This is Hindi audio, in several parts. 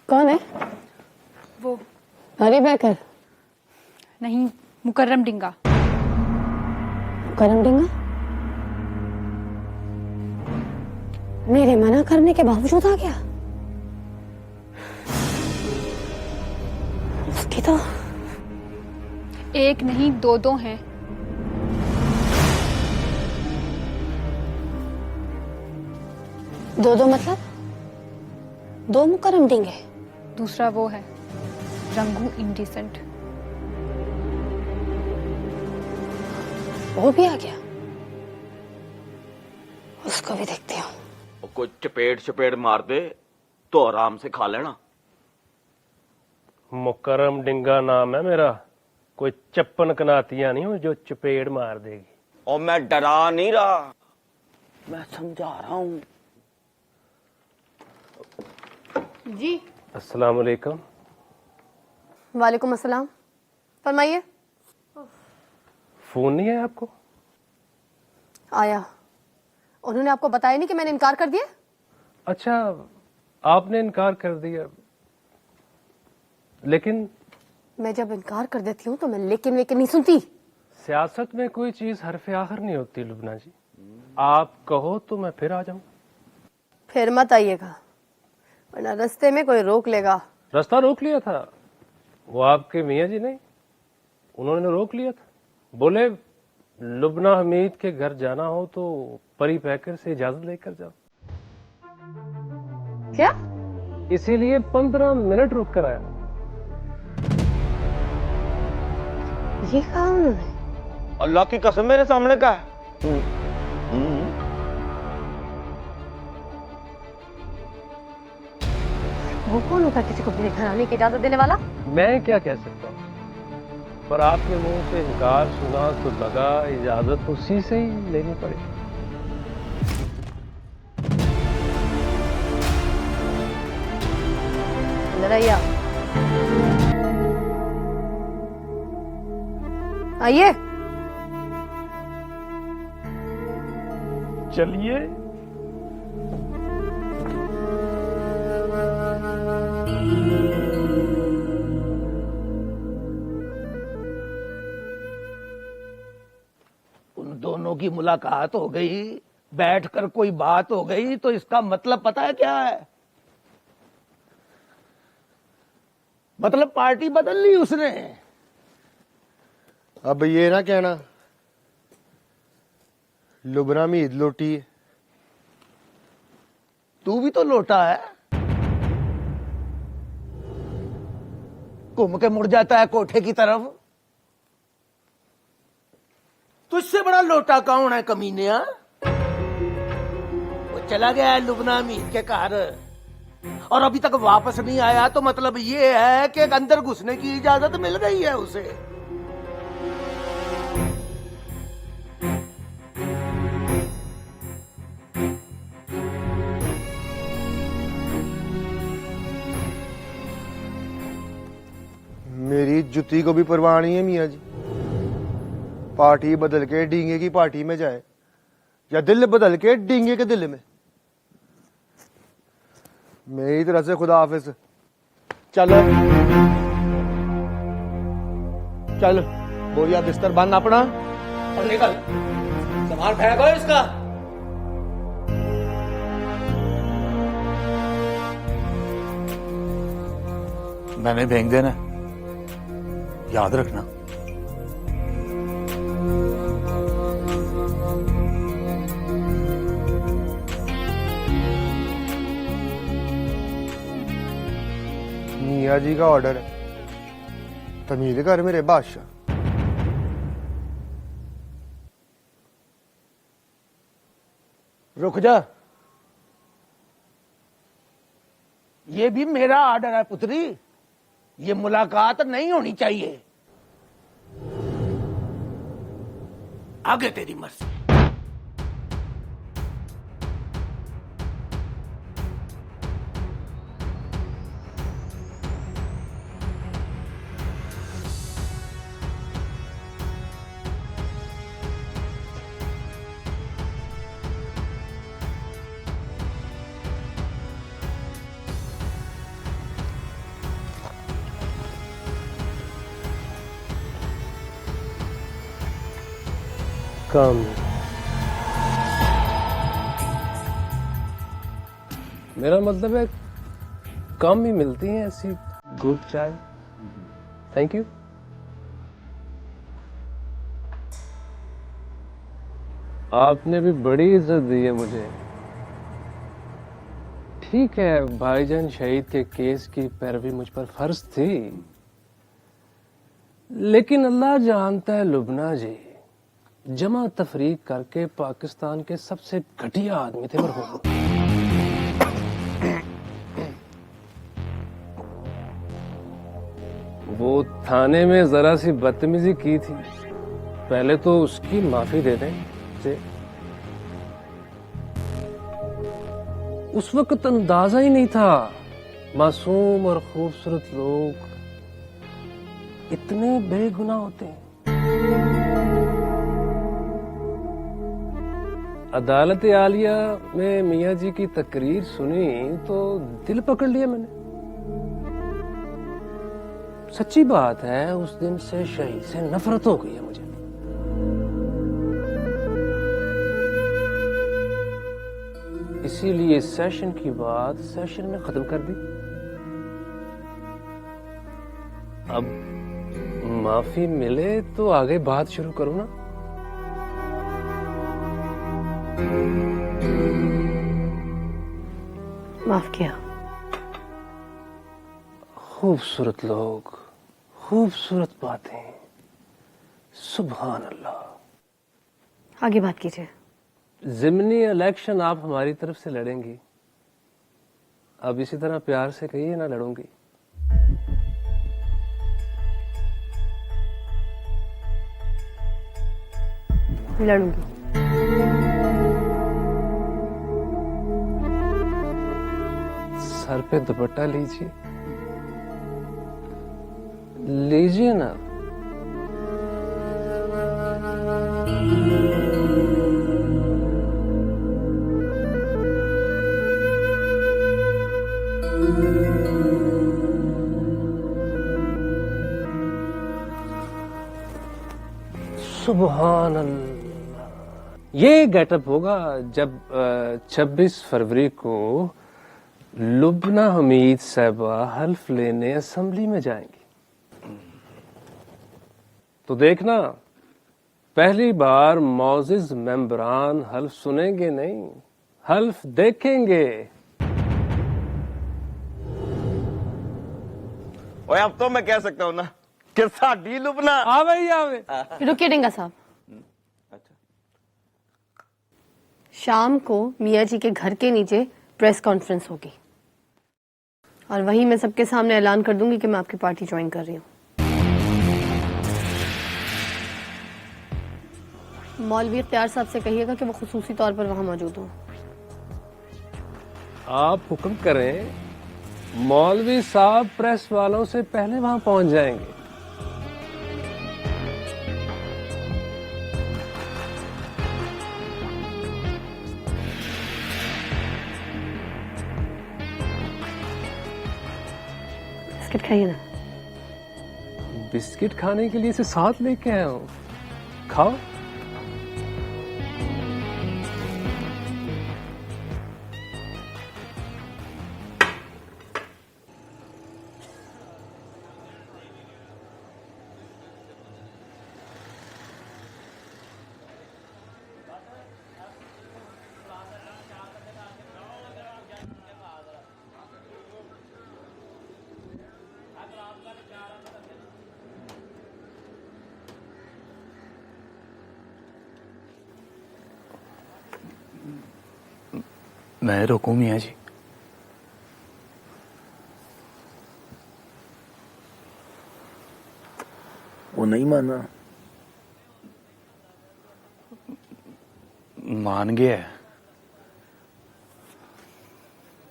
कौन है? वो हरी बैकर? नहीं, मुकर्रम डिंगा। करम डिंगा? मेरे मना करने के बावजूद आ गया। उसकी तो एक नहीं दो दो हैं। दो दो मतलब? दो मुकर्रम डिंगे? दूसरा वो है रंगू इंडिसेंट। वो भी आ गया। उसको भी देखते हो। कोई चपेट चपेट मार दे तो आराम से खा लेना। मुकर्रम डिंगा नाम है मेरा। कोई चप्पन कनातियां नहीं हो जो चपेट मार देगी। और मैं डरा नहीं रहा, मैं समझा रहा हूं। जी। अस्सलाम वालेकुम। वालेकुम अस्सलाम। फरमाइए। फोन नहीं है आपको? आया। उन्होंने आपको बताया नहीं कि मैंने इनकार कर दिया? अच्छा, आपने इनकार कर दिया, लेकिन मैं जब इनकार कर देती हूँ तो मैं लेकिन वेकिन नहीं सुनती। सियासत में कोई चीज हरफ आखिर नहीं होती लुबना जी। आप कहो तो मैं फिर आ जाऊं। फिर मत आइएगा, वरना रास्ते में कोई रोक लेगा। रास्ता रोक लिया था वो आपके मियाँ जी ने, उन्होंने रोक लिया था। बोले लुबना हमीद के घर जाना हो तो परी पैकर से इजाजत लेकर जाओ। क्या? इसीलिए 15 मिनट रुक कर आया। ये कहा उन्होंने? अल्लाह की कसम मेरे सामने का है। वो कौन होता किसी को मेरे घर आने की इजाजत देने वाला? मैं क्या कह सकता हूँ, पर आपके मुंह से इनकार सुना तो लगा इजाजत उसी से ही लेनी पड़ेगी। अंदर आइए। आइए। चलिए। उन दोनों की मुलाकात हो गई, बैठकर कोई बात हो गई, तो इसका मतलब पता है क्या है? मतलब पार्टी बदल ली उसने। अब ये ना कहना लुबना मीद लोटी है। तू भी तो लोटा है, घूम के मुड़ जाता है कोठे की तरफ। तुझसे बड़ा लोटा कौन है कमीनिया? वो चला गया है लुबना मीद के घर और अभी तक वापस नहीं आया, तो मतलब ये है कि अंदर घुसने की इजाजत मिल गई है उसे। मेरी जुती को भी परवाह नहीं है मियाँ जी। पार्टी बदल के डींगे की पार्टी में जाए या दिल बदल के डींगे के दिल में। मेरी तरफ से खुदा हाफिज। चल चल, बोरिया बिस्तर बांध अपना और निकल, सामान फेंको इसका। मैंने फेंक देना, याद रखना। मियाँ जी का ऑर्डर है, तमीज कर मेरे बादशाह। रुक जा, ये भी मेरा ऑर्डर है पुत्री। ये मुलाकात नहीं होनी चाहिए। आगे तेरी मर्जी। कम। मेरा मतलब है कम ही मिलती है ऐसी गुड चाय। Thank you. आपने भी बड़ी इज्जत दी है मुझे। ठीक है, भाईजान शहीद के केस की पैरवी मुझ पर फर्ज थी, लेकिन अल्लाह जानता है लुबना जी, जमा तफरीक करके पाकिस्तान के सबसे घटिया आदमी थे मरहूम। वो थाने में जरा सी बदतमीजी की थी, पहले तो उसकी माफी दे दें से। उस वक्त अंदाजा ही नहीं था मासूम और खूबसूरत लोग इतने बेगुनाह होते हैं। अदालत आलिया में मियाँ जी की तकरीर सुनी तो दिल पकड़ लिया मैंने। सच्ची बात है, उस दिन से शहीद से नफरत हो गई है मुझे। इसीलिए सेशन की बात सेशन में खत्म कर दी। अब माफी मिले तो आगे बात शुरू करो ना। माफ किया। खूबसूरत लोग, खूबसूरत बातें, सुभान अल्लाह। आगे बात कीजिए। जिमनी इलेक्शन आप हमारी तरफ से लड़ेंगी। अब इसी तरह प्यार से कहिए ना, लड़ूंगी। लड़ूंगी। सर पे दुपट्टा लीजिए, लीजिए ना। सुभान अल्लाह। ये गेटअप होगा जब 26 फरवरी को लुबना हमीद साहबा हल्फ लेने असेंबली में जाएंगी। तो देखना, पहली बार मौजिज मेंबरान हल्फ सुनेंगे नहीं, हल्फ देखेंगे। ओए अब तो मैं कह सकता हूँ ना कि साडी लुबना। आवे ही आवे। रुकिए डेंगा साहब। शाम को मियाँ जी के घर के नीचे प्रेस कॉन्फ्रेंस होगी और वहीं मैं सबके सामने ऐलान कर दूंगी कि मैं आपकी पार्टी ज्वाइन कर रही हूँ। मौलवी इख्तियार साहब से कहिएगा कि वो खुसूसी तौर पर वहां मौजूद हो। आप हुक्म करें, मौलवी साहब प्रेस वालों से पहले वहां पहुंच जाएंगे। बिस्किट खाइए ना। बिस्किट खाने के लिए इसे साथ लेके आया हूं, खाओ। मैं रोकूं मियाँ जी? वो नहीं माना। मान गया है,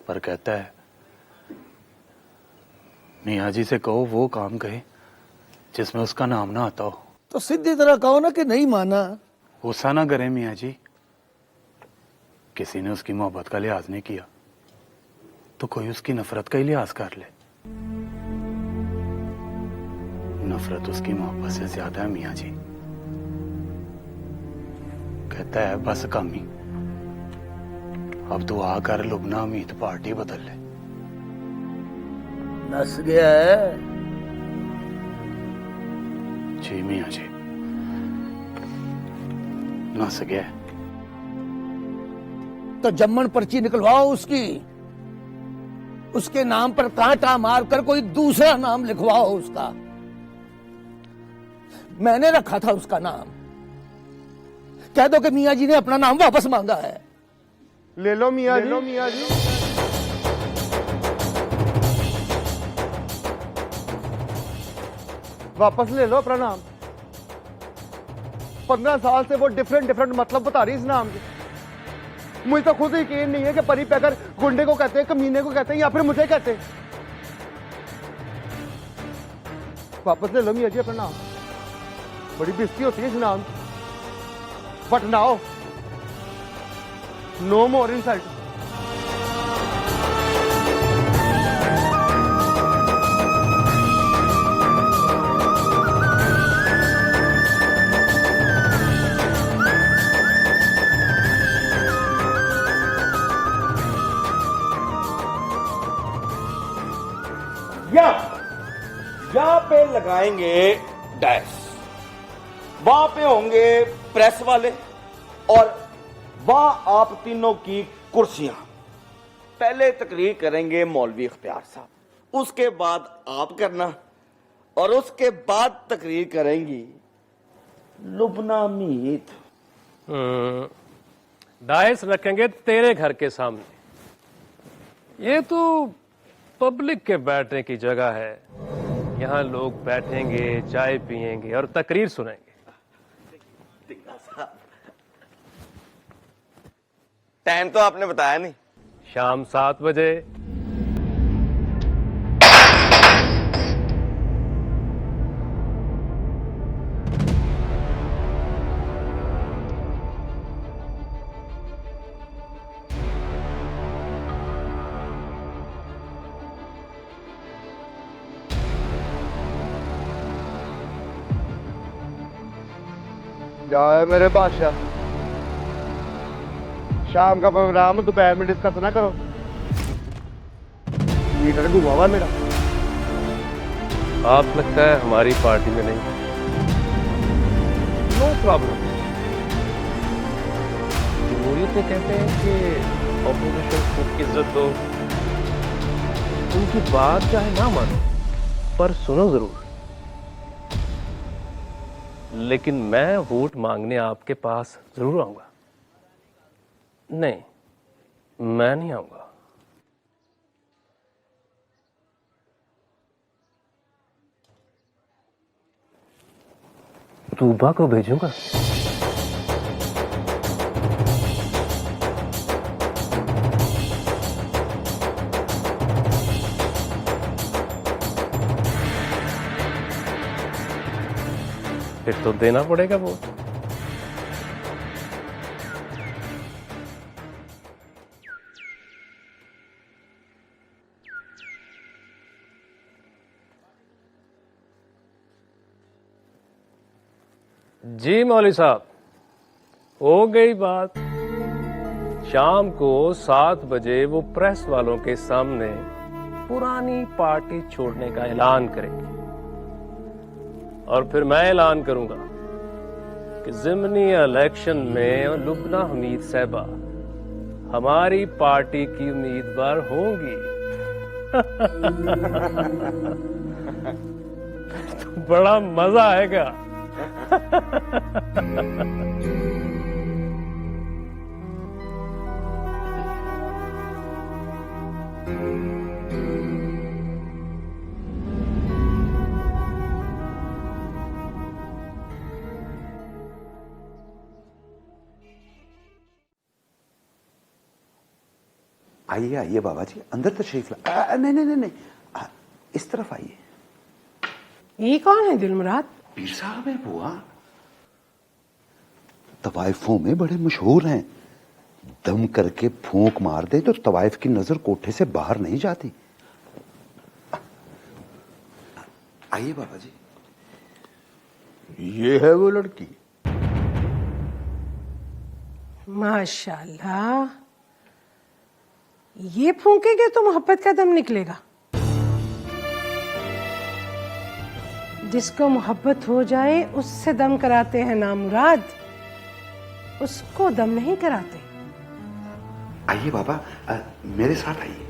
पर कहता है मियाँ जी से कहो वो काम कहे जिसमें उसका नाम ना आता हो। तो सीधी तरह कहो ना कि नहीं माना। गुस्सा ना करें मियाँ जी, किसी ने उसकी मोहब्बत का लिहाज नहीं किया तो कोई उसकी नफरत का ही लिहाज कर ले। नफरत उसकी मोहब्बत से ज्यादा है मियाँ जी। कहता है बस कामी, अब दुआ कर लुबना हमीद पार्टी बदल ले। नस गया है। जी मियाँ जी, नस गया है। तो जम्मन पर्ची निकलवाओ उसकी, उसके नाम पर कांटा मारकर कोई दूसरा नाम लिखवाओ उसका। मैंने रखा था उसका नाम। कह दो कि मियाँ जी ने अपना नाम वापस मांगा है। ले लो मियाँ जी। वापस ले लो अपना नाम। 15 साल से वो डिफरेंट मतलब बता रही इस नाम के। मुझे तो खुद यकीन नहीं है कि परी पैकर गुंडे को कहते हैं, कमीने को कहते हैं या फिर मुझे कहते हैं। वापस ले लो मियाँ जी अपना नाम। बड़ी बेइज्जती होती है इस नाम की। But now no more insult. यहाँ पे लगाएंगे डैश, वहां पे होंगे प्रेस वाले और वहां आप तीनों की कुर्सियां। पहले तकरीर करेंगे मौलवी इख्तियार साहब, उसके बाद आप करना और उसके बाद तकरीर करेंगी लुबना मीत। डायस रखेंगे तेरे घर के सामने। ये तो पब्लिक के बैठने की जगह है। यहाँ लोग बैठेंगे, चाय पिएंगे और तकरीर सुनेंगे। टाइम तो आपने बताया नहीं। शाम 7 बजे। जाए मेरे बादशाह, शाम का प्रोग्राम दोपहर में डिस्कस ना करो। मीटर घुमा हुआ मेरा। आप लगता है हमारी पार्टी में नहीं। No problem. जमहूरियत में कहते हैं कि ऑपोजिशन को इज्जत दो, उनकी बात चाहे ना मानो पर सुनो जरूर। लेकिन मैं वोट मांगने आपके पास जरूर आऊंगा। नहीं, मैं नहीं आऊंगा। तूबा को भेजूंगा। फिर तो देना पड़ेगा वोट। जी मौली साहब, हो गई बात। शाम को 7 बजे वो प्रेस वालों के सामने पुरानी पार्टी छोड़ने का ऐलान करेंगे और फिर मैं ऐलान करूंगा कि ज़िमनी इलेक्शन में लुबना हमीद साहबा हमारी पार्टी की उम्मीदवार होंगी। तो बड़ा मजा आएगा। आइए आइए बाबा जी, अंदर तशरीफ ला। नहीं नहीं नहीं नहीं, इस तरफ आइए। ये कौन है दिलमुराद? पीर साहब है बुआ, तवाइफों में बड़े मशहूर हैं। दम करके फूंक मार दे तो तवाइफ की नजर कोठे से बाहर नहीं जाती। आइए बाबा जी। ये है वो लड़की। माशाल्लाह, ये फूंकेगे तो मोहब्बत का दम निकलेगा। जिसको मोहब्बत हो जाए उससे दम कराते हैं नामुराद, उसको दम नहीं कराते। आइए बाबा, मेरे साथ आइए।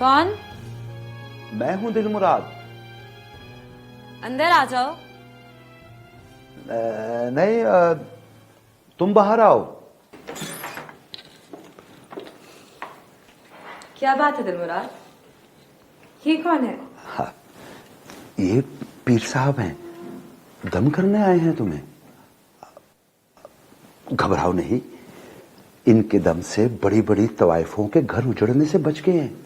कौन? मैं हूं दिलमुराद। अंदर आ जाओ। नहीं, तुम बाहर आओ। क्या बात है दिलमुराद? ये कौन है? हाँ, ये पीर साहब हैं, दम करने आए हैं तुम्हें। घबराओ नहीं, इनके दम से बड़ी बड़ी तवाइफों के घर उजड़ने से बच गए हैं।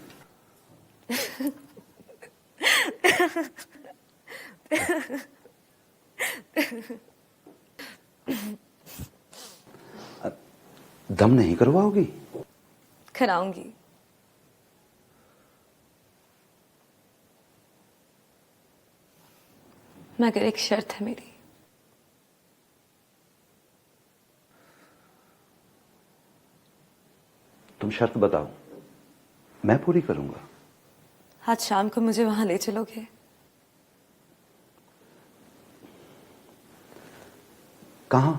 दम नहीं करवाओगी? कराऊंगी। मगर एक शर्त है मेरी। तुम शर्त बताओ, मैं पूरी करूंगा। आज शाम को मुझे वहां ले चलोगे? कहां?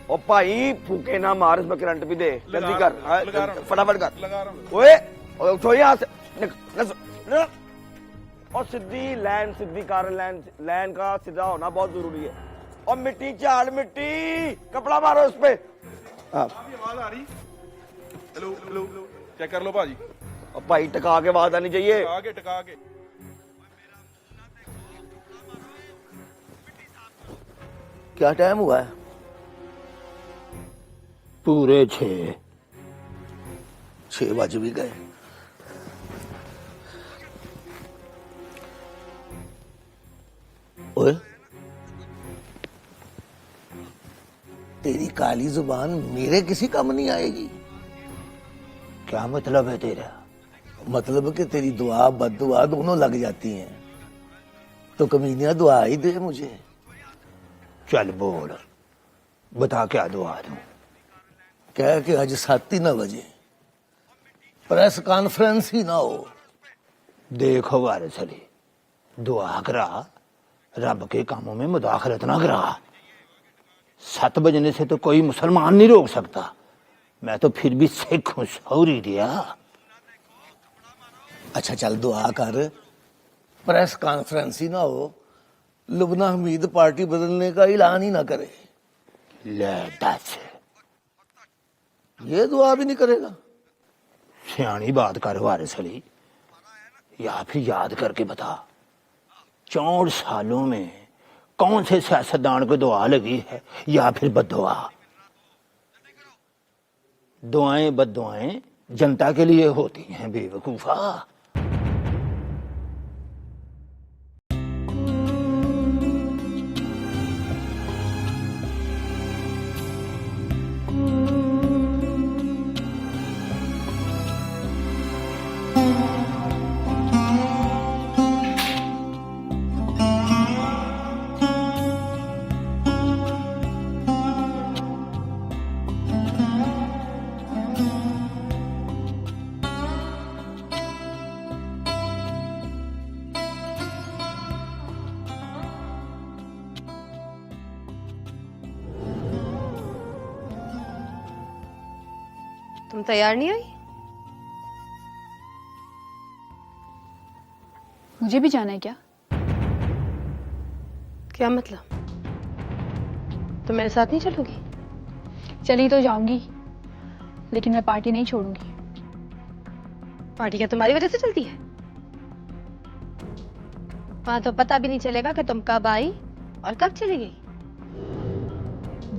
ओ भाई फूके ना मार, इसमें करंट भी दे, जल्दी कर, फटाफट कर। ओए उठो यहाँ से। और सीधी लाइन, सीधी कर, लाइन का सीधा होना बहुत जरूरी है। और मिट्टी झाड़, मिट्टी, कपड़ा मारो उस पे। आवाज आ रही? हेलो हेलो, चेक कर लो भाजी। और भाई टका के आवाज आनी चाहिए। टका के। क्या टाइम हुआ है? पूरे 6 बज भी गए। ओए, तेरी काली जुबान मेरे किसी काम नहीं आएगी। क्या मतलब है तेरा? मतलब कि तेरी दुआ बद्दुआ दोनों लग जाती हैं, तो कमीनिया दुआ ही दे मुझे। चल बोल, बता क्या दुआ दूं? कह के आज 7 ही ना बजे प्रेस कॉन्फ्रेंस ही ना हो। देखो वारिस अली, दुआ करा, रब के कामों में मुदाखलत ना करा। 7 बजने से तो कोई मुसलमान नहीं रोक सकता। मैं तो फिर भी सिख हूं, सौरी दिया। अच्छा चल दुआ कर, प्रेस कॉन्फ्रेंस ही ना हो, लुबना हमीद पार्टी बदलने का ऐलान ही ना करे। ले दस, ये दुआ भी नहीं करेगा? सियानी बात कर वारिस अली, या फिर याद करके बता, 64 सालों में कौन से सियासतदान को दुआ लगी है या फिर बद्दुआ? दुआएं बद्दुआएं जनता के लिए होती हैं बेवकूफा। तुम तैयार नहीं हुई? मुझे भी जाना है क्या? क्या मतलब? तुम मेरे साथ नहीं चलोगी? चली तो जाऊंगी, लेकिन मैं पार्टी नहीं छोड़ूंगी। पार्टी क्या तुम्हारी वजह से चलती है? वहां तो पता भी नहीं चलेगा कि तुम कब आई और कब चली गई।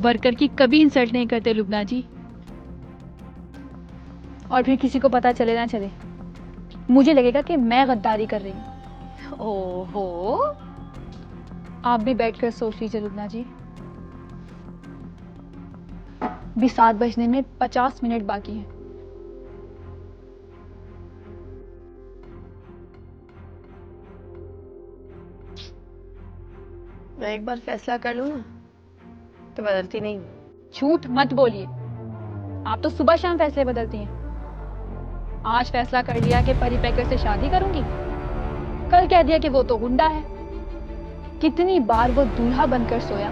वर्कर की कभी इंसल्ट नहीं करते लुबना जी। और फिर किसी को पता चले ना चले, मुझे लगेगा कि मैं गद्दारी कर रही हूँ। ओहो, आप भी बैठकर सोच लीजिए लुबना जी। भी 7 बजने में 50 मिनट बाकी हैं। मैं एक बार फैसला कर लूं ना तो बदलती नहीं हूँ। झूठ मत बोलिए, आप तो सुबह शाम फैसले बदलती हैं। आज फैसला कर लिया कि परी पैकर से शादी करूंगी, कल कह दिया कि वो तो गुंडा है। कितनी बार वो दूल्हा बनकर सोया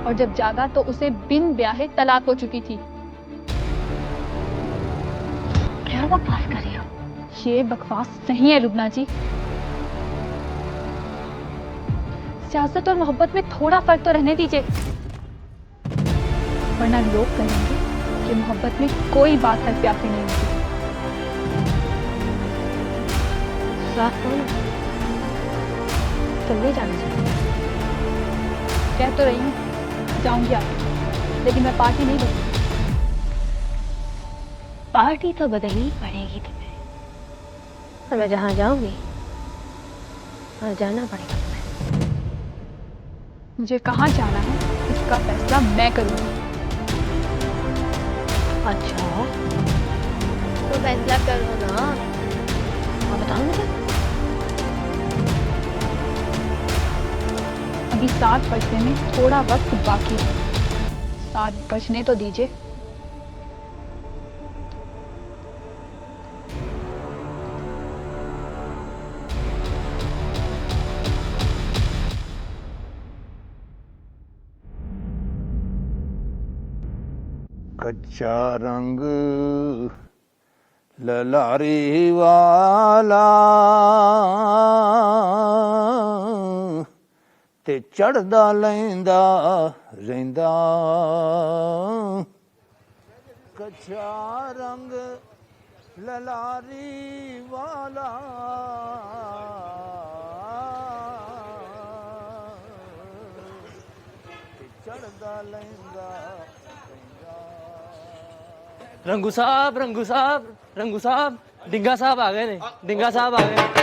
और जब जागा तो उसे बिन ब्याहे तलाक हो चुकी थी। क्या बकवास कर रही हो? ये बकवास नहीं है लुबना जी। सियासत और मोहब्बत में थोड़ा फर्क तो रहने दीजिए, वरना लोग कहेंगे कि मोहब्बत में कोई बात हर प्यासी नहीं होती। साफ कहो ना, तुम नहीं जाना चाहती? कह तो रही हूँ जाऊंगी आप, लेकिन मैं पार्टी नहीं बदलूंगी। पार्टी तो बदलनी पड़ेगी तुम्हें, और मैं जहाँ जाऊंगी वहाँ जाना पड़ेगा तुम्हें। मुझे कहाँ जाना है इसका फैसला मैं करूंगी। अच्छा, तो फैसला करो ना, और बताओ मुझे। अभी 7 बजने में थोड़ा वक्त बाकी है, 7 बजने तो दीजिए। कच्चा रंग ललारी वाला ते चढ़दा लैंदा रहिंदा। कच्चा रंग ललारी वाला ते चढ़दा लैंदा। रंगू साहब, रंगू साहब, रंगू साहब, डिंगा साहब आ गए ने, डिंगा साहब आ गए।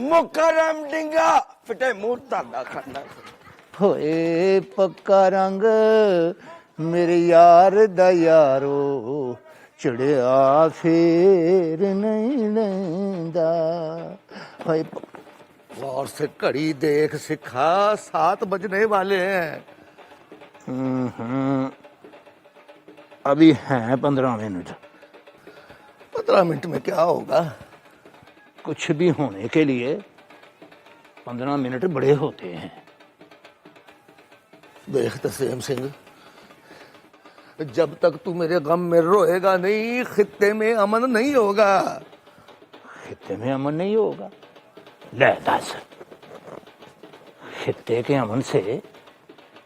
मुकरम डिंगा फिटे मूर ताड़ा खाना। होए पक्का रंग मेरे यार दा यारो चढ़िया फेर नहीं लैंदा। होए और से घड़ी देख सिखा, 7 बजने वाले हैं। अभी हैं 15 मिनट। 15 मिनट में क्या होगा? कुछ भी होने के लिए 15 मिनट बड़े होते हैं। देख तरसेम सिंह, जब तक तू मेरे गम में रोएगा नहीं, खित्ते में अमन नहीं होगा। खित्ते में अमन नहीं होगा? ले दस, खित्ते के अमन से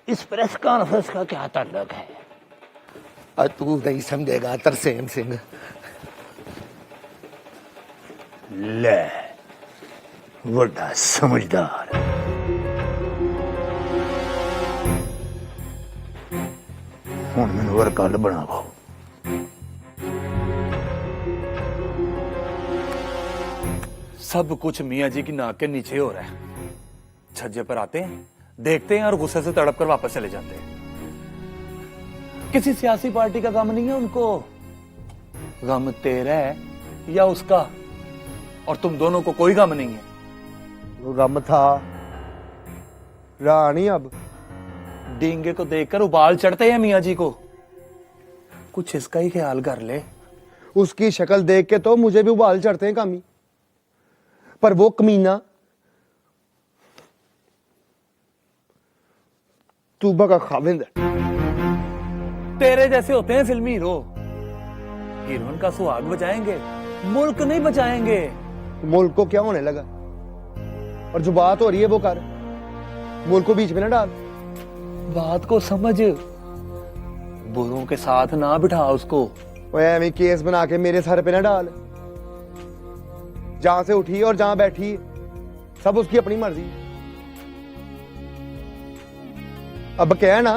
इस प्रेस कॉन्फ्रेंस का क्या ताल्लुक है? तू नहीं समझेगा तरसेम सिंह। ले बड़ा समझदार। हुण मैनूं और गल बनावो। सब कुछ मियाँ जी की नाक के नीचे हो रहा है। छज्जे पर आते हैं, देखते हैं और गुस्से से तड़प कर वापस चले जाते हैं। किसी सियासी पार्टी का गम नहीं है उनको। गम तेरा है या उसका, और तुम दोनों को कोई गम नहीं है। वो गम था, रहा नहीं अब। डींगे को देखकर उबाल चढ़ते हैं मियाँ जी को। कुछ इसका ही ख्याल कर ले। उसकी शक्ल देख के तो मुझे भी उबाल चढ़ते हैं कामी, पर वो कमीना तूबा का खाविंद है। तेरे जैसे होते हैं फिल्मी हीरो। हीरोइन का सुहाग बचाएंगे, मुल्क नहीं बचाएंगे। मुल्क को क्या होने लगा? और जो बात हो रही है वो कर, मुल्क को बीच में ना डाल। बात को समझ, बुरों के साथ ना बिठा उसको। वो ऐਵੇਂ केस बना के मेरे सर पे ना डाल। जहां से उठी और जहां बैठी सब उसकी अपनी मर्जी। अब क्या ना,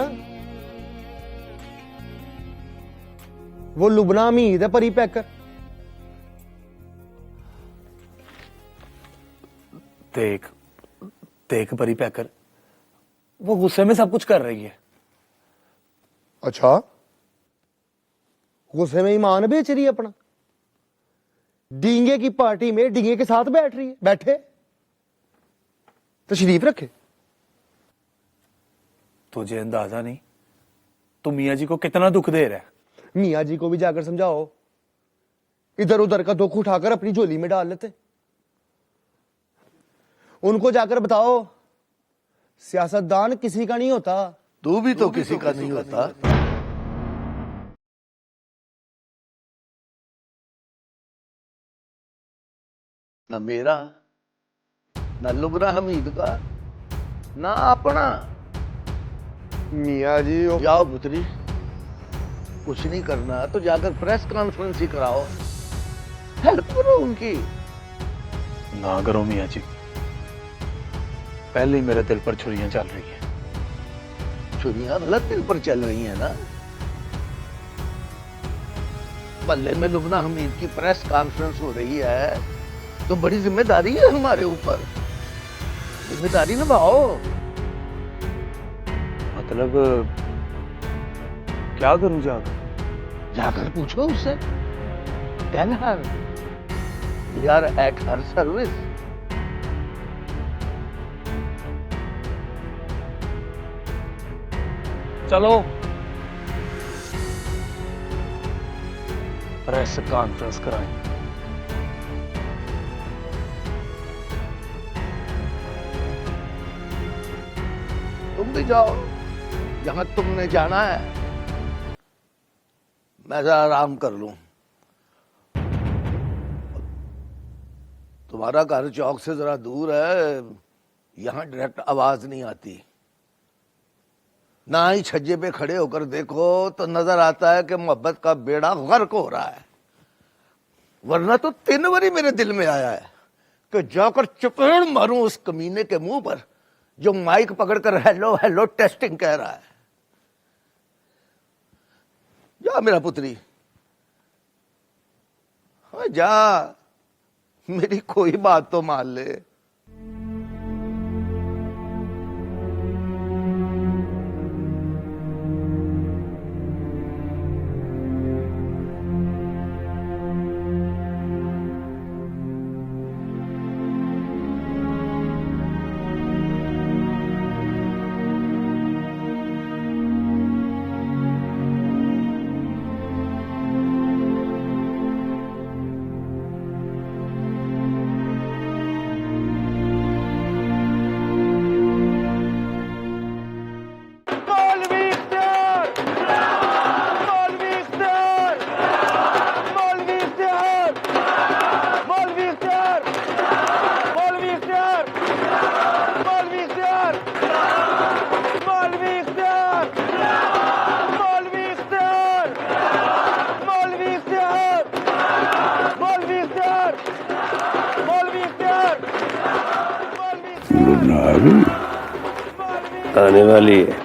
वो लुबना हमीद है परी पैकर। देख देख परी पैकर, वो गुस्से में सब कुछ कर रही है। अच्छा, गुस्से में ईमान बेच रही है अपना। डींगे की पार्टी में डींगे के साथ बैठ रही है। बैठे तशरीफ रखे। तुझे अंदाजा नहीं तू मियाँ जी को कितना दुख दे रहा है। मियाँ जी को भी जाकर समझाओ, इधर उधर का दुख उठाकर अपनी झोली में डाल लेते। उनको जाकर बताओ सियासतदान किसी का नहीं होता। तू भी तो किसी का नहीं होता। ना मेरा, ना लुबना हमीद का, ना अपना। मियाँ जी जाओ पुत्री, कुछ नहीं करना तो जाकर प्रेस कॉन्फ्रेंस ही कराओ, हेल्प करो उनकी। ना करो मियाँ जी, पहले ही मेरे दिल पर छुरियां चल रही हैं। छुरियां गलत दिल पर चल रही हैं ना। बल्ले में लुबना हमीद की प्रेस कॉन्फ्रेंस हो रही है तो बड़ी जिम्मेदारी है हमारे ऊपर। जिम्मेदारी निभाओ। मतलब क्या करूं जाकर? जाकर पूछो उससे, tell her we are at her service. चलो प्रेस कॉन्फ्रेंस कराएं। तुम भी जाओ जहां तुमने जाना है, मैं जरा आराम कर लूं। तुम्हारा घर चौक से जरा दूर है, यहां डायरेक्ट आवाज नहीं आती। ना ही छज्जे पे खड़े होकर देखो तो नजर आता है कि मोहब्बत का बेड़ा गर्क हो रहा है। वरना तो 3 बारी मेरे दिल में आया है कि जाकर चपेड़ मारूं उस कमीने के मुंह पर जो माइक पकड़कर हेलो हेलो टेस्टिंग कह रहा है। जा मेरा पुत्री, हाँ जा, मेरी कोई बात तो मान ले। आने वाली है।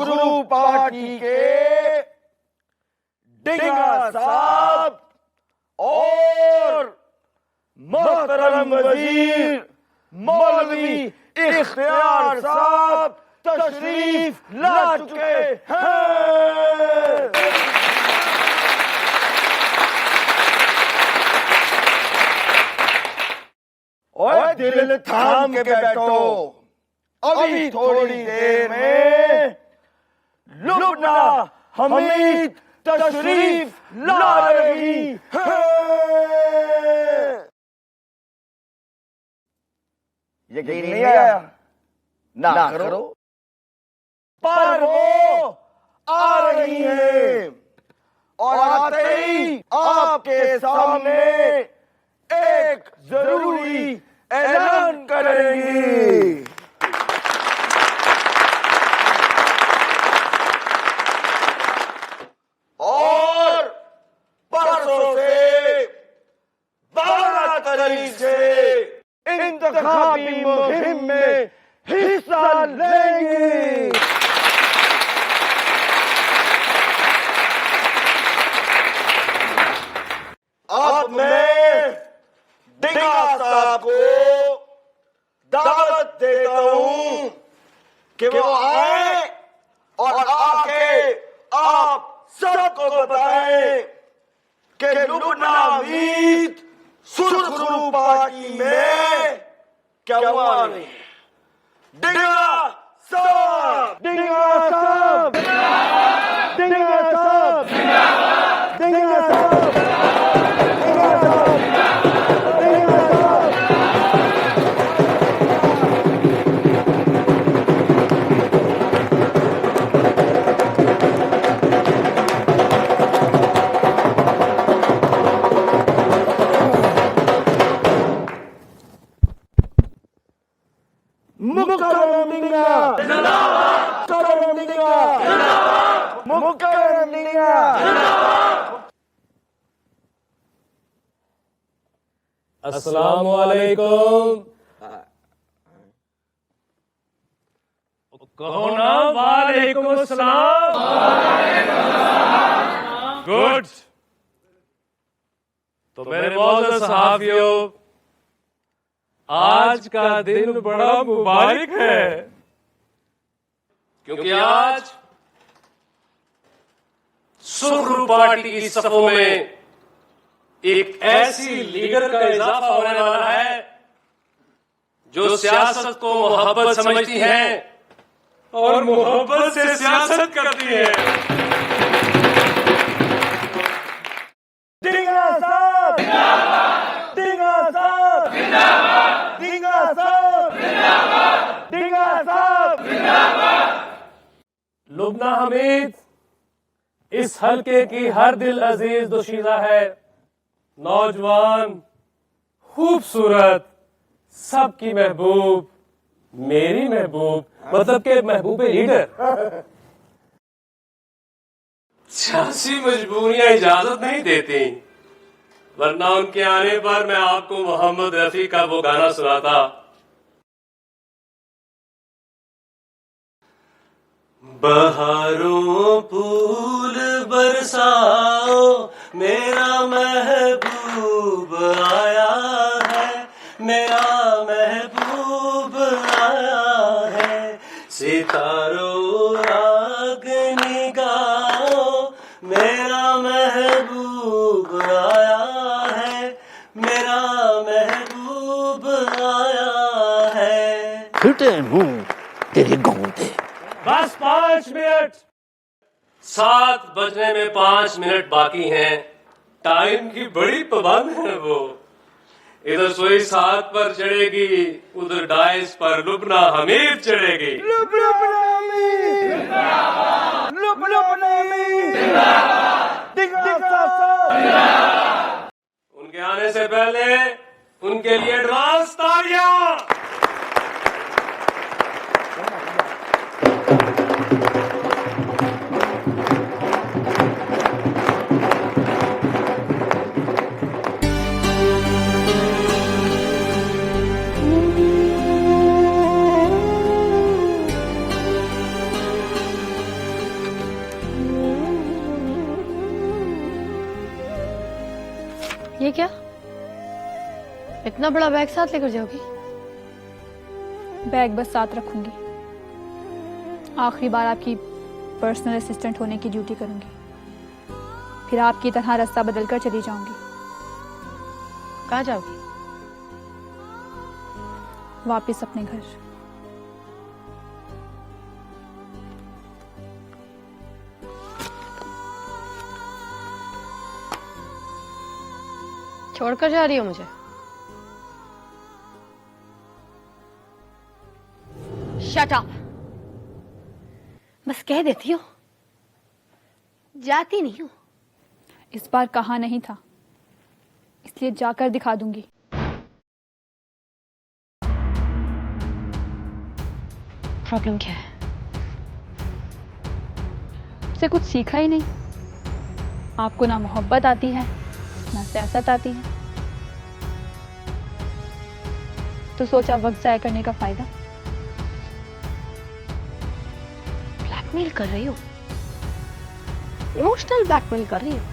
सुरखरू पार्टी के डिंगा साहब और मोहतरम वजीर मौलवी इख्तियार साहब तशरीफ ला चुके हैं। और दिल थाम के बैठो, अभी थोड़ी देर में लुबना हमीद तशरीफ ला रही है। यकीन नहीं आया? ना करो, पर वो आ रही है और आते ही आपके सामने एक जरूरी ऐलान करेंगी। और परसों से 12 तारीख से इंतखाबी मुहिम में हिस्सा लेंगे। अब मैं डिंगा साहब को दावत देता हूं कि वो आए और आके आप सबको बताएं कि लुबना हमीद सुरखरू पार्टी में क्या हुआ नहीं। डिंगा साहब, डिंगा साहब, डिंगा साहब, डिंगा साहब, डिंगा साहब, डिंगा साहब। मुकर्रम डिंगा जिंदाबाद, मुकर्रम डिंगा जिंदाबाद, मुकर्रम डिंगा जिंदाबाद। अस्सलामु अलैकुम। कहो ना वालेकुम अस्सलाम। गुड। तो मेरे मौजूद सहाफियों, आज का दिन बड़ा मुबारक है, क्योंकि आज सुरखरू पार्टी की सफों में एक ऐसी लीडर का इजाफा होने वाला है जो सियासत को मोहब्बत समझती है और मोहब्बत से सियासत करती है। डिंगा साहब जिंदाबाद, डिंगा साहब जिंदाबाद, डिंगा साहब जिंदाबाद, डिंगा साहब जिंदाबाद। लुबना हमीद इस हल्के की हर दिल अजीज दोशीज़ा है, नौजवान, खूबसूरत, सबकी महबूब, मेरी महबूब, मतलब के महबूब लीडर। सियासी मजबूरियां इजाजत नहीं देती, वरना उनके आने पर मैं आपको मोहम्मद रफी का वो गाना सुनाता। बहारों फूल बरसाओ, मेरा महबूब आया है, मेरा महबूब आया है। सितारों आग निगाओ, मेरा महबूब आया है, मेरा महबूब आया है। फिटे मुंह तेरे गौंदे। बस 5 मिनट, 7 बजने में 5 मिनट बाकी हैं। टाइम की बड़ी पाबंद है वो। इधर सोई 7 पर चढ़ेगी, उधर डाइस पर लुबना हमीद चढ़ेगी। लुबना हमीद जिंदाबाद, लुबना हमीद जिंदाबाद, डिंगा साहब जिंदाबाद। उनके आने से पहले उनके लिए एडवांस तालियां। ये क्या? इतना बड़ा बैग साथ लेकर जाओगी? बैग बस साथ रखूंगी। आखिरी बार आपकी पर्सनल असिस्टेंट होने की ड्यूटी करूंगी, फिर आपकी तरह रास्ता बदलकर चली जाऊंगी। कहाँ जाओगी? वापस अपने घर। छोड़कर जा रही हो मुझे? Shut up. बस कह देती हो, जाती नहीं हूं। इस बार कहा नहीं था, इसलिए जाकर दिखा दूंगी। प्रॉब्लम क्या है? से कुछ सीखा ही नहीं। आपको ना मोहब्बत आती है ना सियासत आती है, तो सोचा वक्त जाया करने का फायदा। ब्लैकमेल कर रही हो? इमोशनल ब्लैकमेल कर रही हो?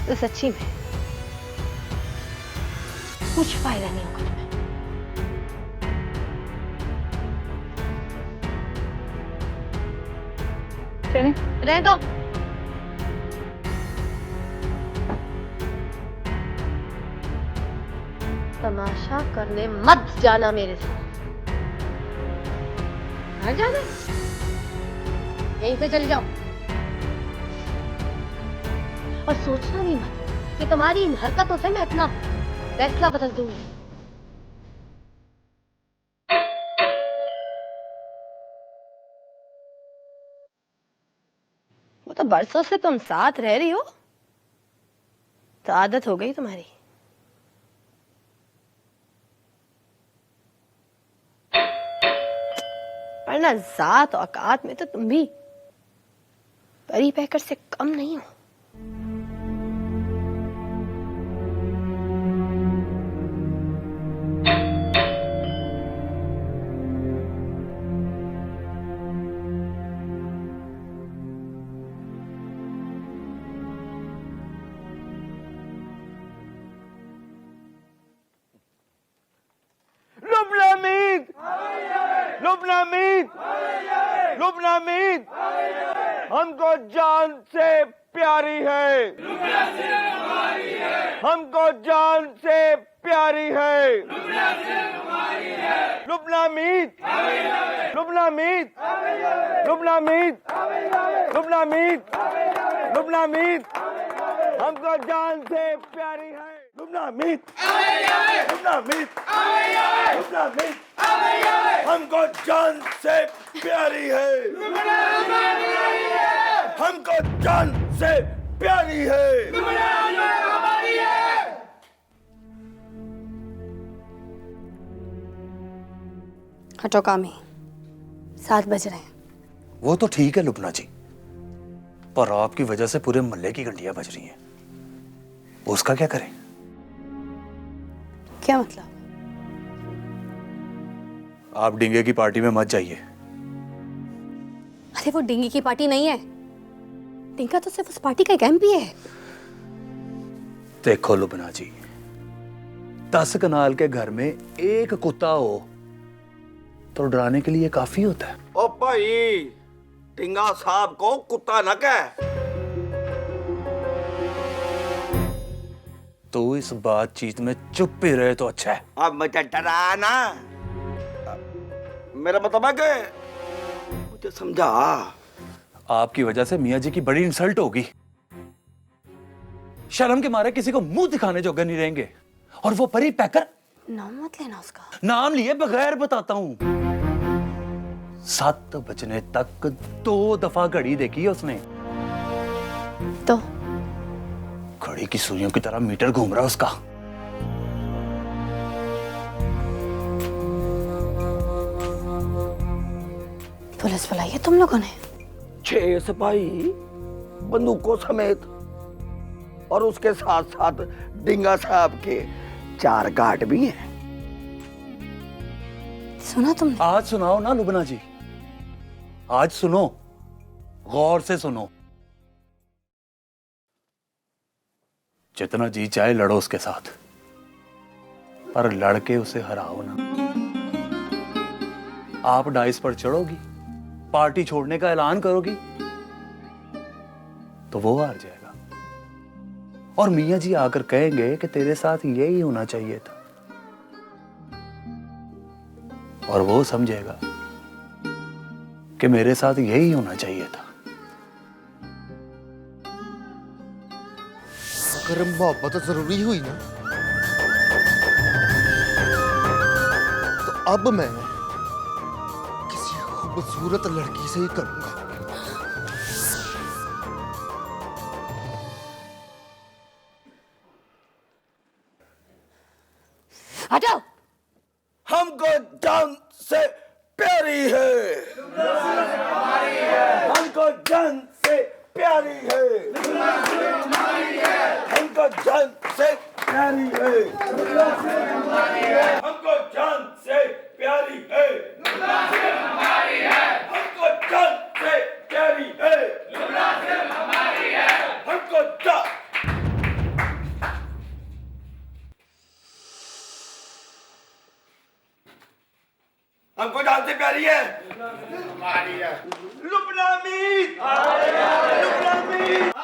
तो सच्ची में कुछ फायदा नहीं होगा तुम्हें। चलें? रहने दो। तमाशा करने मत जाना मेरे साथ। घर जाना? यहीं से चले जाओ। और सोचना भी मत कि तुम्हारी इन हरकतों से मैं अपना फैसला बदल दूंगी। वो तो बरसों से तुम साथ रह रही हो, तो आदत हो गई तुम्हारी। पर ना जात औकात में तो तुम भी परी पैकर से कम नहीं हो। लुबना मीत, लुबना मीत, लुबना मीत हमको जान से प्यारी है, हमको जान से प्यारी है, लुबना मीत, लुबना मीत, लुबना मीत, लुबना मीत, लुबना मीत हमको जान से प्यारी है, लुबना मीत, लुबना मीत, लुबना मीत हमको जान से प्यारी है, हमको जान से प्यारी है। हटो कामी, 7 बज रहे हैं। वो तो ठीक है लुबना जी, पर आपकी वजह से पूरे मोहल्ले की घंटियां बज रही हैं। उसका क्या करें? क्या मतलब? आप डिंगे की पार्टी में मत जाइए। अरे वो डिंगी की पार्टी नहीं है, डिंगा तो सिर्फ उस पार्टी का एक एमपी है। देखो लुबना जी, 10 कनाल के घर में एक कुत्ता हो तो डराने के लिए काफी होता है। ओ भाई, टिंगा साहब को कुत्ता न कह। तो इस बातचीत में चुप ही रहे तो अच्छा है। अब मुझे डरा ना, मेरा मतलब है कि मुझे समझा। आपकी वजह से मियाँ जी की बड़ी इंसल्ट होगी। शर्म के मारे किसी को मुंह दिखाने जोगे नहीं रहेंगे। और वो परी पैकर, नाम मत लेना उसका। नाम लिए बगैर बताता हूं। 7 बजने तक 2 दफा घड़ी देखी है उसने। तो घड़ी की सुइयों की तरह मीटर घूम रहा है उसका। पुलिस बुलाई है तुम लोगों ने? 6 सिपाही बंदूकों समेत, और उसके साथ साथ डिंगा साहब के 4 गार्ड भी हैं। सुना तुमने? आज सुनाओ ना लुबना जी, आज सुनो, गौर से सुनो। जितना जी चाहे लड़ो उसके साथ, पर लड़के उसे हराओ ना। आप डाइस पर चढ़ोगी, पार्टी छोड़ने का ऐलान करोगी, तो वो हार जाएगा और मियां जी आकर कहेंगे कि तेरे साथ यही होना चाहिए था, और वो समझेगा कि मेरे साथ यही होना चाहिए था। अगर मोहब्बत जरूरी हुई ना, तो अब मैं किसी खूबसूरत लड़की से ही करूंगा। हटाओ। हमको जान से प्यारी है, हमको जान से प्यारी है, हमको जान से प्यारी है, हमको जान से प्यारी है, हमको जान से प्यारी है, हमको जान। हमको जान से प्यारी है, लुबना मीत, लुबना मीत,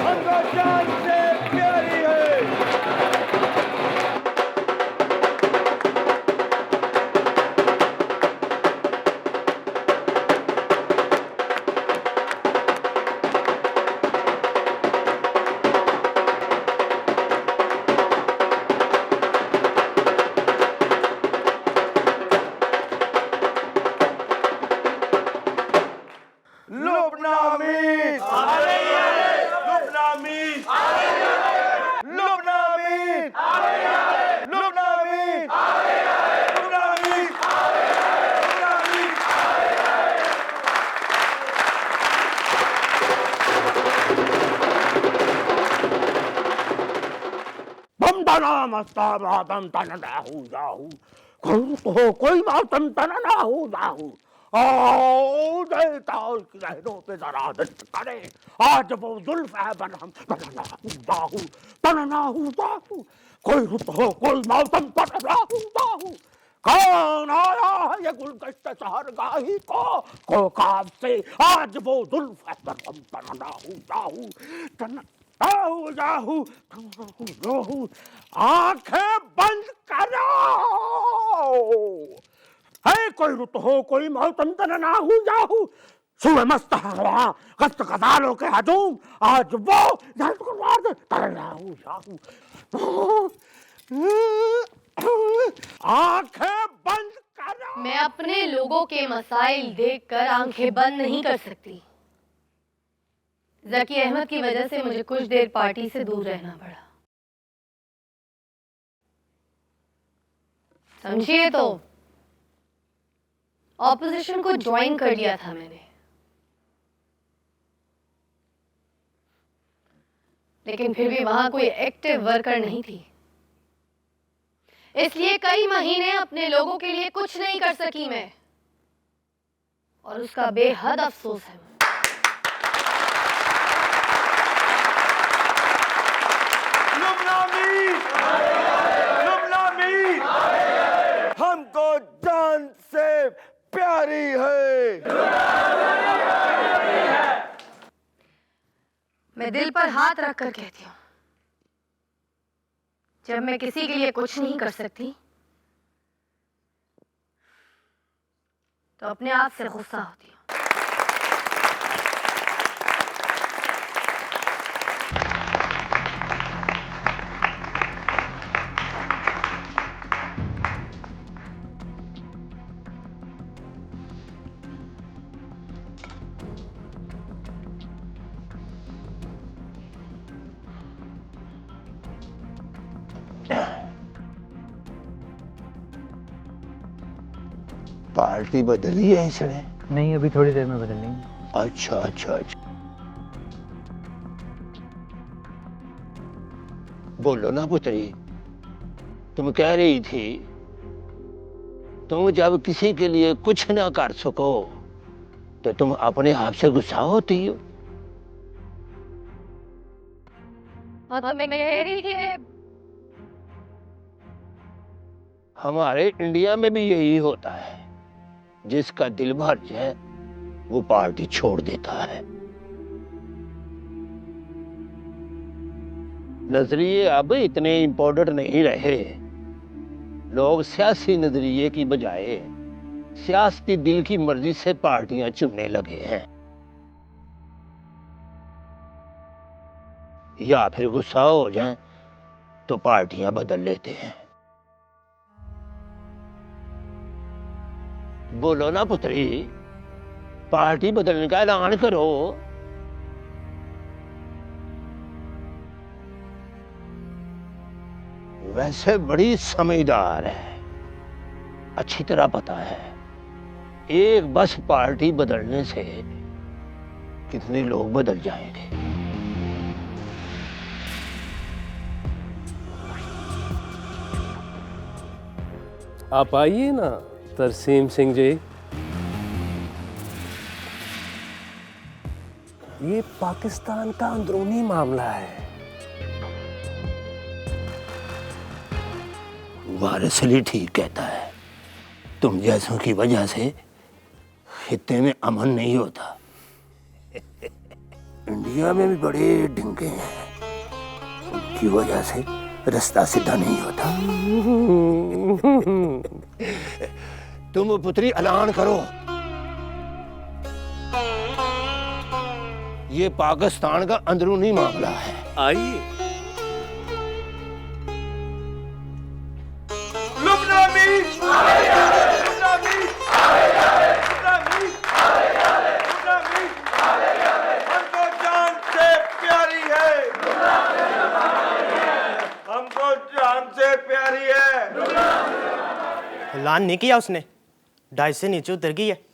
हमको जान से प्यारी है। लुबना मीत, लुबना मीत, लुबना मीत, लुबना मीत, लुबना मीत, लुबना मीत। बम तना मस्ता बम तना ना हो जाऊ, कोई मौसम तना ना हो जाऊ। आओ देता उसकी लहरों पे जरा नृत्य करे, आज वो जुल्फ है बनहम तनना हो जाऊ, तनना हो जाऊ। कोई रुत हो कोई मौसम तनना हो जाऊ। कौन आया है ये गुलगश्त शहरगाही को काब से, आज वो जुल्फ है बनहम तनना हो जाऊ, तनना हो जाऊ, तनना हो जाऊ। आंखें बंद करो। है कोई रुत हो कोई मौसम तनना हो जाऊ, सुबह मस्त हवा कस्त कतालों के हजूम, आज वो तनना हो जाऊ। आंखें बंद करो। मैं अपने लोगों के मसाइल देखकर आंखें बंद नहीं कर सकती। जकी अहमद की वजह से मुझे कुछ देर पार्टी से दूर रहना पड़ा, समझिए तो ऑपोजिशन को ज्वाइन कर लिया था मैंने, लेकिन फिर भी वहां कोई एक्टिव वर्कर नहीं थी, इसलिए कई महीने अपने लोगों के लिए कुछ नहीं कर सकी मैं, और उसका बेहद अफसोस है। लुबना मीत, लुबना मीत, हमको जान से प्यारी है। मैं दिल पर हाथ रखकर कहती हूँ, जब मैं किसी के लिए कुछ नहीं कर सकती तो अपने आप से गुस्सा होती हूँ। पार्टी बदली है इसने? नहीं, अभी थोड़ी देर में बदल लेंगे। अच्छा अच्छा अच्छा। बोलो ना पुत्री, तुम कह रही थी तुम जब किसी के लिए कुछ ना कर सको तो तुम अपने आप से गुस्सा होती हो। हमारे इंडिया में भी यही होता है, जिसका दिल भर जाए वो पार्टी छोड़ देता है। नजरिए अब इतने इम्पोर्टेंट नहीं रहे। लोग सियासी नजरिए की बजाय सियासी दिल की मर्जी से पार्टियां चुनने लगे हैं, या फिर गुस्सा हो जाएं तो पार्टियां बदल लेते हैं। बोलो ना पुत्री, पार्टी बदलने का ऐलान करो। वैसे बड़ी समझदार है, अच्छी तरह पता है एक बस पार्टी बदलने से कितने लोग बदल जाएंगे। आप आइए ना तरसीम सिंह जी। ये पाकिस्तान का अंदरूनी मामला है। वारिस अली ठीक कहता है, तुम जैसों की वजह से खित्ते में अमन नहीं होता। इंडिया में भी बड़े ढिंगे हैं, उनकी वजह से रास्ता सीधा नहीं होता। तुम पुत्री ऐलान करो, ये पाकिस्तान का अंदरूनी मामला है। आइए। हमको जान से प्यारी है, हमको जान से प्यारी है। ऐलान नहीं किया उसने, 2.5 से नीचे उतर गई है।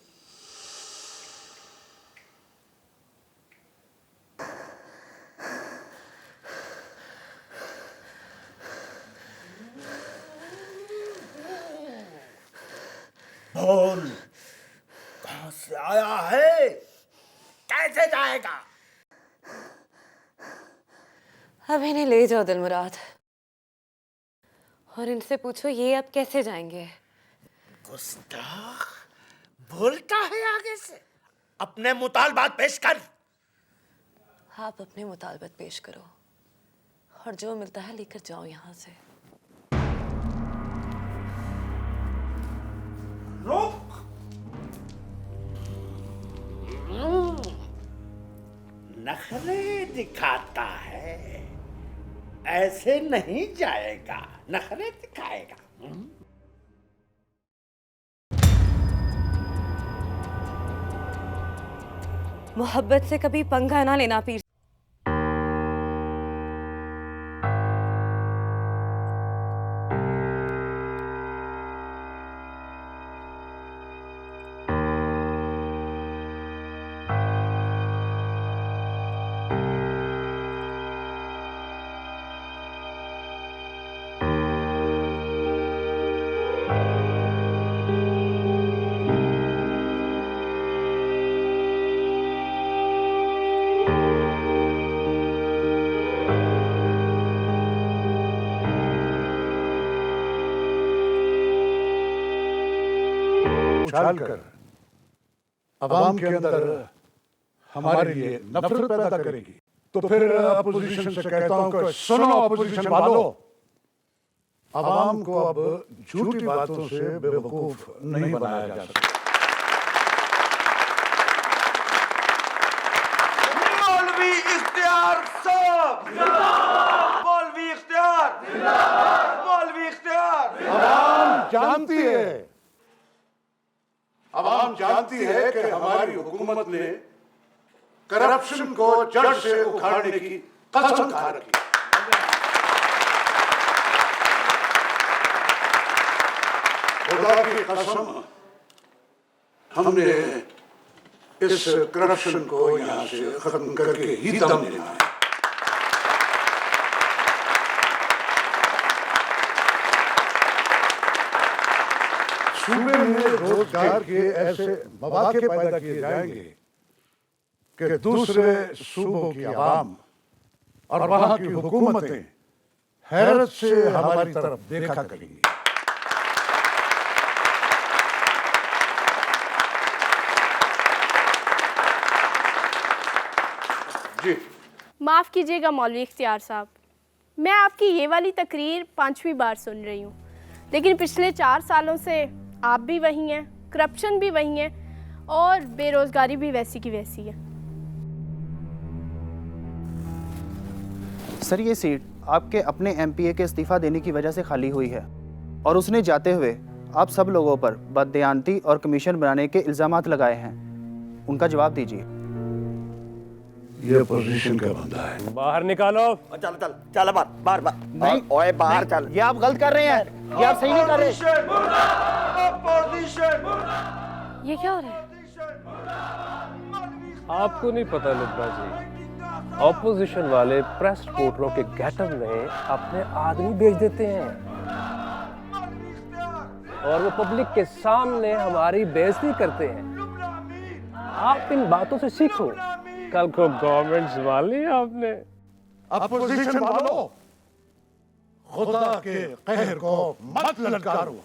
बोल, कहां से आया है, कैसे जाएगा? अब इन्हें ले जाओ दिलमुराद, और इनसे पूछो ये अब कैसे जाएंगे। गुस्ताख बोलता है आगे से, अपने मुतालबात पेश कर। आप अपने मुतालबत पेश करो और जो मिलता है लेकर जाओ यहाँ से। रुक, नखरे दिखाता है, ऐसे नहीं जाएगा, नखरे दिखाएगा। मोहब्बत से कभी पंगा ना लेना पीर। उछाल कर अवाम के अंदर हमारे लिए नफरत पैदा करेगी, तो फिर अपोजिशन से कहता हूं कि सुनो अपोजिशन वालों, अवाम को अब झूठी बातों से बेवकूफ नहीं बनाया जा सकता। मौलवी इख्तियार साहब, मौलवी इख्तियार, मौलवी इख्तियार। अवाम जानती है, अवाम जानती है कि हमारी हुकूमत ने करप्शन को जड़ से उखाड़ने की कसम खा रखी। खुदा की कसम, हमने इस करप्शन को यहां से खत्म करके ही दम लेना है। सूबे में रोजगार के ऐसे मौके पैदा किए जाएंगे कि दूसरे सूबों की आवाम और वहां की हुकूमतें हैरत से हमारी तरफ देखा करेंगी। जी माफ़ कीजिएगा मौलवी इख्तियार साहब, मैं आपकी ये वाली तकरीर 5वीं बार सुन रही हूँ, लेकिन पिछले 4 सालों से आप भी वही हैं, करप्शन भी वही है और बेरोज़गारी भी वैसी की वैसी है। सर, ये सीट आपके अपने एमपीए के इस्तीफा देने की वजह से खाली हुई है और उसने जाते हुए आप सब लोगों पर बददियानती और कमीशन बनाने के इल्ज़ामात लगाए हैं। उनका जवाब दीजिए। ये पोजीशन का बंदा है। बाहर निकालो। चल चल चल बाहर बाहर नहीं, ओए बाहर चल। ये आप गलत कर रहे हैं, ये आप सही नहीं कर रहे। ये क्या हो रहा है? आपको नहीं पता लुब्ना जी, ऑपोजिशन वाले प्रेस रिपोर्टरों के गेटअप में अपने आदमी भेज देते हैं और वो पब्लिक के सामने हमारी बेइज्जती करते हैं। आप इन बातों से सीखो, कल को गवर्नमेंट संभालनी है आपने। अपोजिशन वालों, खुदा के कहर को मत ललकारो,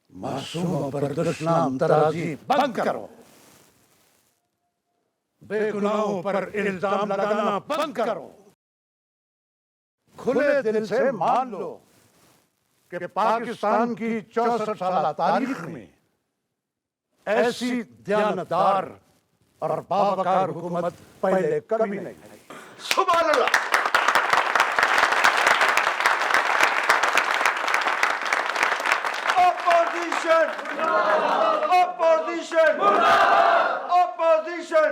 मासूमों पर दुश्मन तराजी बंद करो, बेगुनाहों पर इल्जाम लगाना बंद करो। खुले दिल से मान लो कि पाकिस्तान की 64 साल तारीख में ऐसी दयानतदार और बावकार हुकूमत पहले कभी नहीं आई। सुभान अल्लाह। Opposition opposition opposition.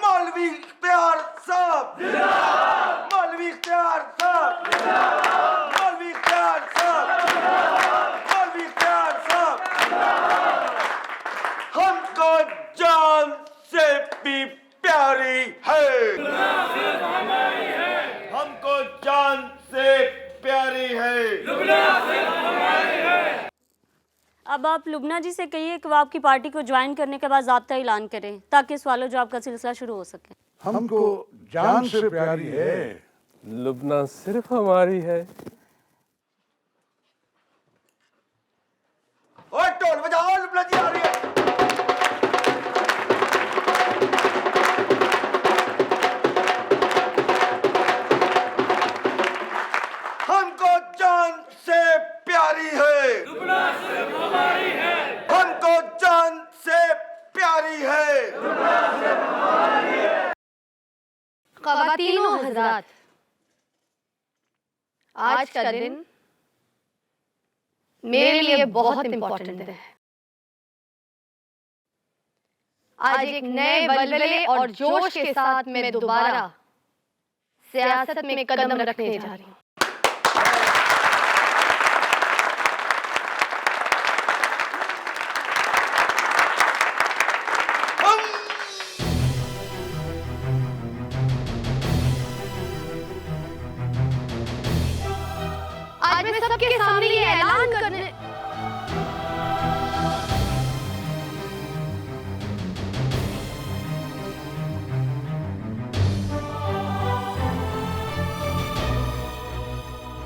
मौलवी इख्तियार साहब, मौलवी इख्तियार साहब, मौलवी इख्तियार साहब, मौलवी इख्तियार साहब, हमको जान से भी प्यारी है, हमको जान से प्यारी है। अब आप लुबना जी से कहिए कि वो आपकी पार्टी को ज्वाइन करने के बाद ज़ाब्ता ऐलान करें ताकि सवालों जवाब का सिलसिला शुरू हो सके। हमको जान से प्यारी है। लुबना सिर्फ हमारी है। ओए ढोल बजाओ, लुबना जी आ रही है। हमको जान से प्यारी है, लुबना सिर्फ हमारी है। हमको जान से प्यारी है, लुबना सिर्फ हमारी है। ख़वातीनो हज़रात, आज का दिन मेरे लिए बहुत इम्पोर्टेंट है। आज एक नए बलबले और जोश के साथ मैं दोबारा सियासत में कदम रखने जा रही हूँ। आज मैं सबके सामने ये ऐलान करने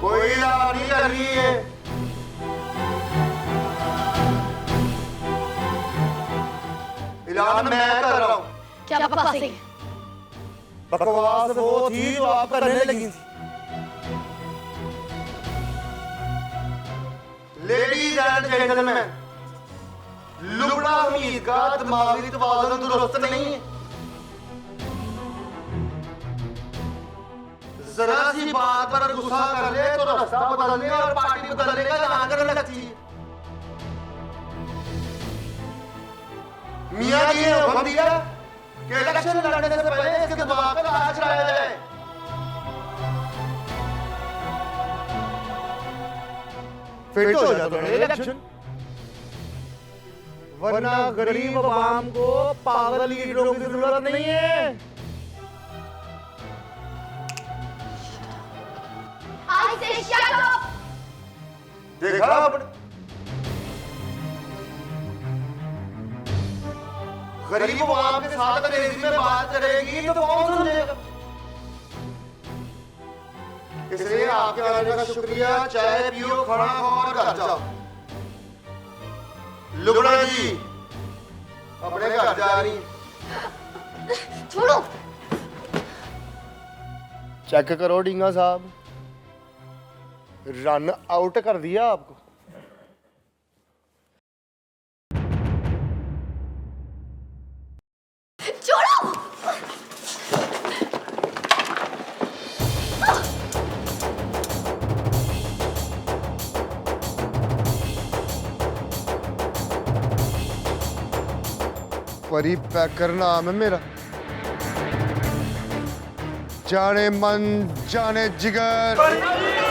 कोई ऐलान नहीं कर रही है। ऐलान मैं कर रहा हूँ। क्या बकवास है? बकवास वो थी जो आप करने लगी थी। Ladies and gentleman, Lubna Hamid का दिमागी तवाज़ुन दुरुस्त नहीं है। जरा सी बात पर गुस्सा कर ले तो रास्ता बदलने और पार्टी बदलने का ऐलान करने लगती है। मियां जी ने हुक्म दिया कि इलेक्शन लड़ने से पहले इसके दिमाग पर इलाज कराया जाए। फिट हो जाए इलेक्शन, वरना गरीब आवाम को पागल लीडरों की जरूरत नहीं है। देखा आपने गरीब आवाम के साथ अंग्रेजी में बात करेगी तो कौन सुनेगा? इसलिए आपके आने का शुक्रिया। चाय पियो, खाना खाओ और घर जाओ। लुबना जी अपने घर जा रही। छोड़ो। चेक करो डींगा साहब, रन आउट कर दिया आपको। छोड़ो। परी पैकर नाम है मेरा। जाने मन जाने जिगर।